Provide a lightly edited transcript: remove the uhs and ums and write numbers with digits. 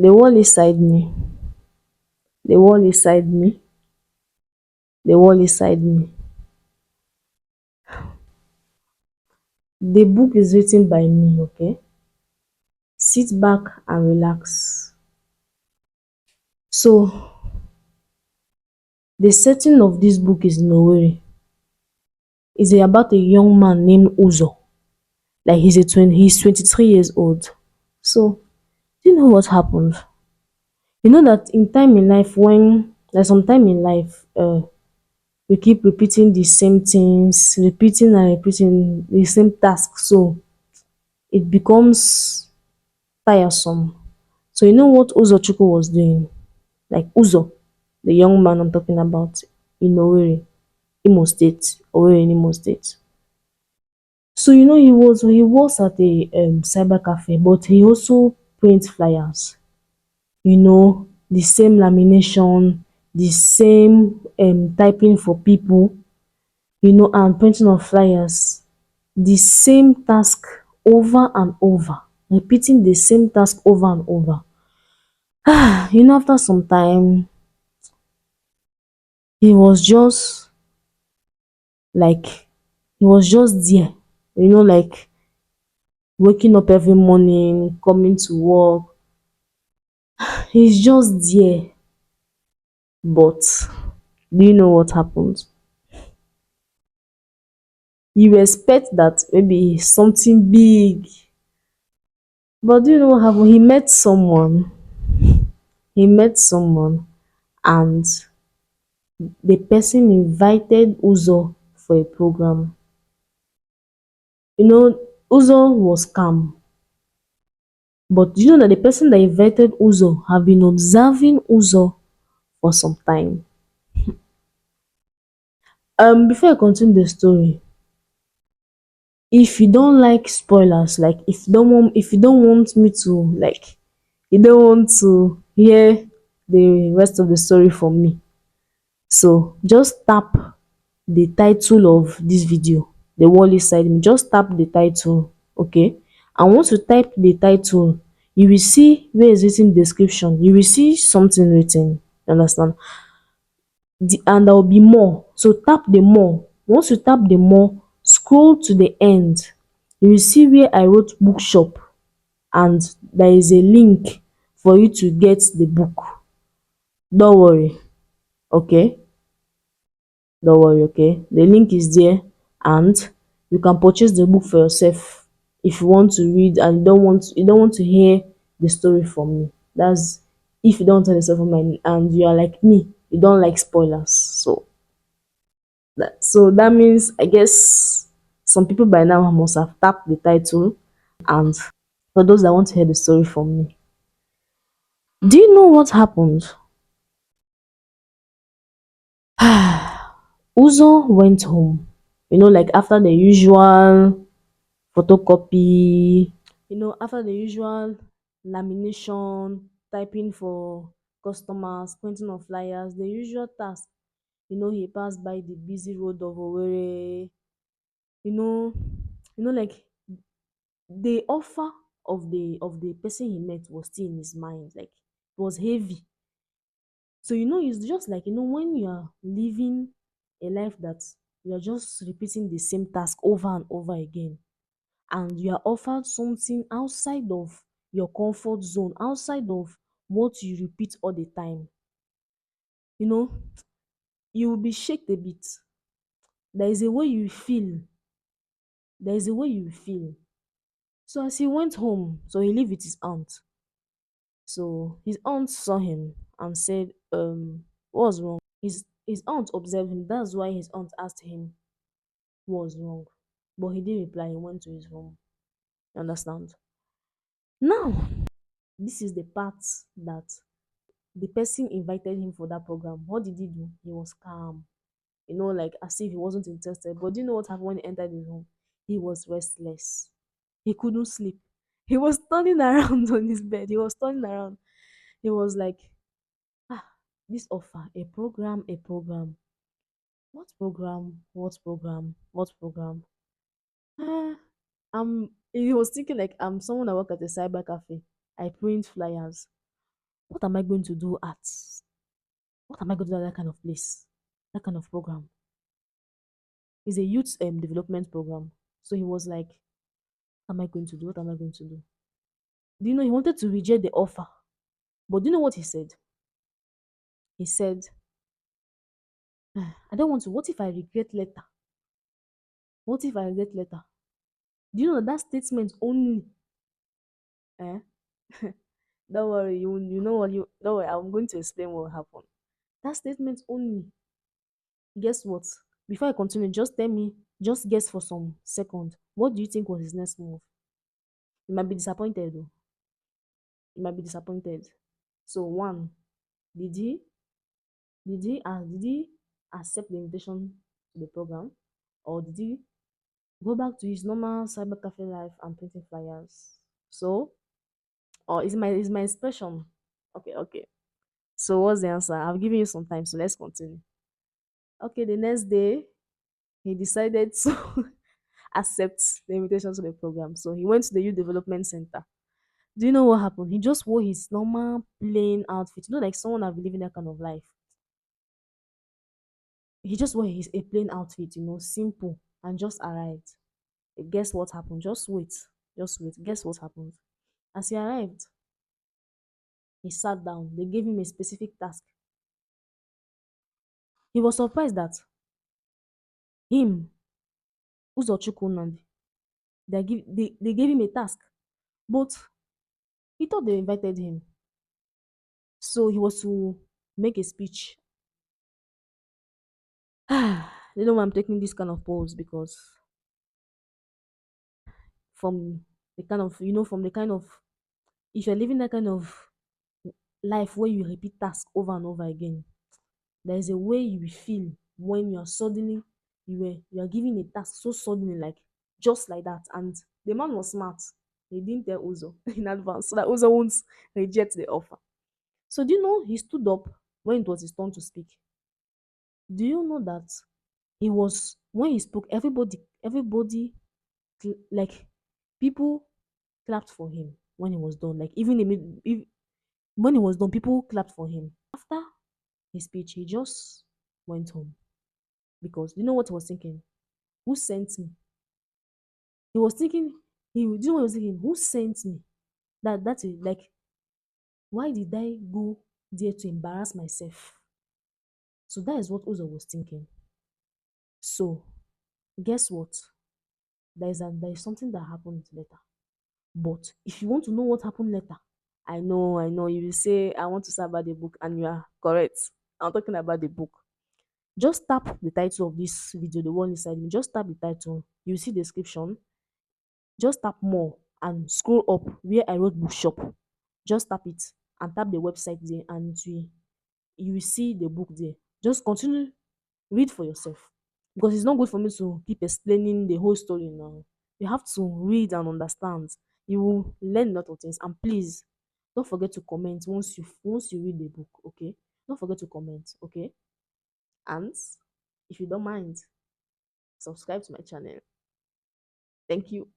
The wall inside me. The wall inside me. The wall inside me. The book is written by me, okay? Sit back and relax. So, the setting of this book is in Owerri. It's about a young man named Uzo. Like he's 23 years old. So, do you know what happened? You know that in time in life when there's some time in life we keep repeating the same things, repeating and repeating the same task, so it becomes tiresome. So you know what Uzo Chukwu was doing? Like Uzo, the young man I'm talking about in Owerri, Imo State, Owerri in Imo State. So you know he was at a cyber cafe, but he also prints flyers. You know, the same lamination, the same typing for people, you know, and printing of flyers. The same task over and over, repeating the same task over and over. You know, after some time, he was just like, he was just there, you know, like waking up every morning, coming to work. He's just there. But do you know what happened? You expect that maybe something big, but do you know what happened? He met someone, and the person invited Uzo for a program. You know, Uzo was calm, but do you know that the person that invited Uzo have been observing Uzo for some time. Before I continue the story, if you don't like spoilers, like if you don't want me to, like, you don't want to hear the rest of the story from me, so just tap the title of this video, the wall inside me. Just tap the title, okay? And once you type the title, you will see where is written description. You will see something written. You understand? And there will be more. So tap the more. Once you tap the more, scroll to the end. You will see where I wrote bookshop, and there is a link for you to get the book. Don't worry, okay? Don't worry, okay? The link is there, and you can purchase the book for yourself if you want to read and you don't want to hear the story from me. That's if you don't tell yourself from me and you are like me, you don't like spoilers. So that means I guess some people by now must have tapped the title, and for those that want to hear the story from me. Do you know what happened? Uzo went home, like after the usual photocopy, after the usual lamination, typing for customers, printing of flyers, the usual task. He passed by the busy road of Owerri. You know, like the offer of the person he met was still in his mind, like it was heavy. So it's just like when you are living a life that you're just repeating the same task over and over again, and you are offered something outside of your comfort zone, outside of what you repeat all the time, you know you will be shaked a bit. There is a way you feel. There is a way you feel. So as he went home, so he lived with his aunt. So his aunt saw him and said, what's wrong? His aunt observed him. That's why his aunt asked him what's wrong. But he didn't reply. He went to his room. You understand? Now, this is the part that the person invited him for that program. What did he do? He was calm, like as if he wasn't interested. But do you know what happened when he entered his room? He was restless. He couldn't sleep. He was turning around on his bed. He was turning around. He was like, ah, this offer, a program, a program. What program? What program? What program? Ah, he was thinking like I'm someone that work at a cyber cafe. I print flyers. What am I going to do at what am I going to do at that kind of place? That kind of program. It's a youth development program. So he was like, what am I going to do? What am I going to do? Do you know he wanted to reject the offer? But do you know what he said? He said, I don't want to. What if I regret later? What if I regret later? Do you know that statement only? Eh? Don't worry, you know what you don't worry, I'm going to explain what happened. That statement only. Guess what? Before I continue, just tell me, just guess for some second. What do you think was his next move? You might be disappointed though. You might be disappointed. So one, did he did he accept the invitation to the program? Or did he go back to his normal cyber cafe life and printing flyers? So, or is my expression? Okay, okay. So what's the answer? I've given you some time, so let's continue. Okay, the next day he decided to accept the invitation to the program. So he went to the youth development center. Do you know what happened? He just wore his normal plain outfit. You know, like someone have been living that kind of life. He just wore his a plain outfit, simple, and just arrived. Guess what happened? Just wait. Just wait. Guess what happened? As he arrived, he sat down. They gave him a specific task. He was surprised that him, Uzochukwu Nnamdi, they gave him a task. But he thought they invited him. So he was to make a speech. You know why I'm taking this kind of pause? Because from from the kind of, if you're living that kind of life where you repeat tasks over and over again, there is a way you will feel when you are given a task so suddenly, like just like that. And the man was smart. He didn't tell Uzo in advance so that Uzo won't reject the offer. So do you know he stood up when it was his turn to speak? Do you know that he was when he spoke, everybody like people clapped for him when he was done. Like even when he was done, people clapped for him. After his speech, he just went home because you know what he was thinking? Who sent me? He was thinking, do you know what he was thinking? Who sent me? That's it. Like, why did I go there to embarrass myself? So that is what Uzo was thinking. So guess what? There is something that happened later. But if you want to know what happened later, I know you will say I want to say about the book, and you are correct. I'm talking about the book. Just tap the title of this video, the one inside me. Just tap the title. You see the description. Just tap more and scroll up where I wrote bookshop. Just tap it and tap the website there, and you will see the book there. Just continue, read for yourself, because it's not good for me to keep explaining the whole story now. You have to read and understand. You will learn a lot of things. And please don't forget to comment once you read the book, okay? Don't forget to comment, okay? And if you don't mind, subscribe to my channel. Thank you.